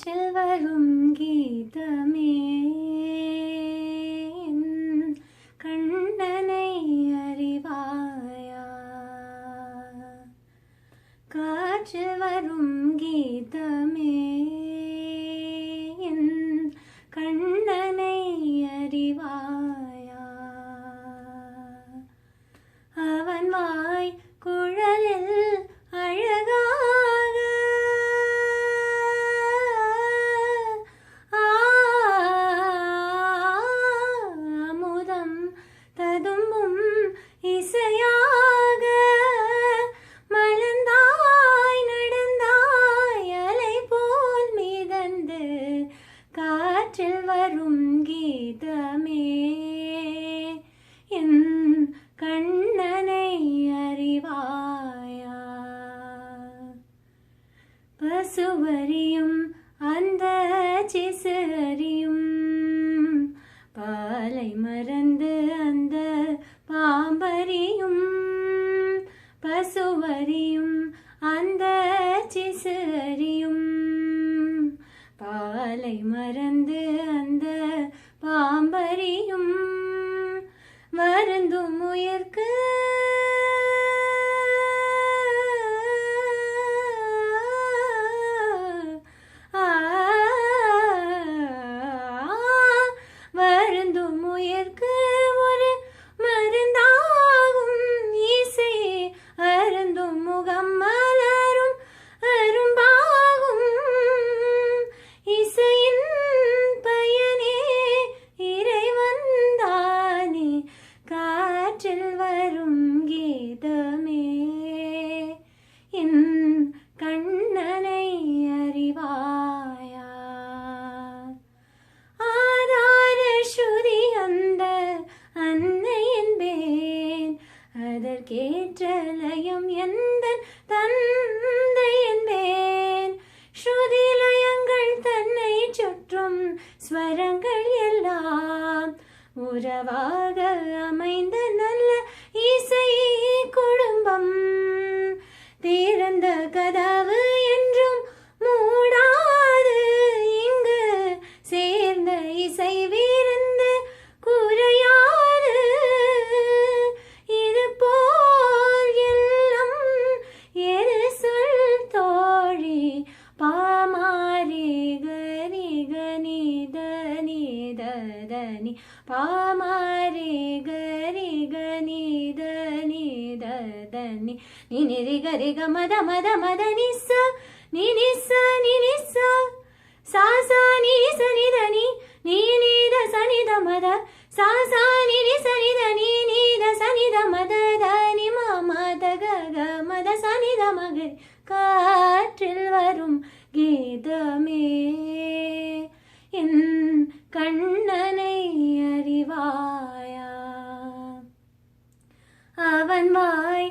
காற்றில் வரும் கீதமே கண்ணனை அறிவாயா காற்றில் வரும் கீதமே கண்ணனை அறிவாயா அவன் வாய் குழலில் அழகாக அமுதம் ததும்பும் இசையாக மலர்ந்தாய் நடந்தாய் அலை போல் மிதந்து காற்றில் வரும் கீதமே என் கண்ணனை அறிவாயா பசுவரியும் அந்த சிசரியும் பாலை மறந்து அந்த பாம்பரியும் பசுவரியும் அந்த சிசரியும் பாலை மறந்து அந்த பாம்பரியும் வருந்தும் உயிர்க்கு வருந்தும் உயிர்க்கு ஒரு மருந்தாகும் இசை அருந்தும் முகம் மலரும் அரும்பாகும் இசையின் பயனே இறைவன் தானே காற்றில் வரும் கீதமே என் கண்ணனை அறிவாயா ஆதார ஸ்ருதி அந்த அன்னை என்பேன் அதற்கேற்ற லயம் எந்த தந்தை என்பேன் ஸ்ருதி லயங்கள் தன்னை சுற்றும் ஸ்வரங்கள் எல்லாம் உறவாக அமைந்த நல்ல இசை குடும்பம் திறந்த கதவு என்றும் மூடாது இங்கு சேர்ந்த இசை விருந்து குறையாது இது போல் எல்லாம் எது சொல் தோழி பாமாரி கரி கனி தனி தனி பாமாரி கரி கனி தனி தனி நிரி கரி க மத மத மத நிச நினிச நினிச சாசா நினி சனி தனி நீத சனி த மத சாசா நினி சனி தனி நீத சனி த மத தனி மத க மத சனி த மகரி காற்றில் வரும் கீதமே என் கண்ணனை அறிவாயா அவன் வாய்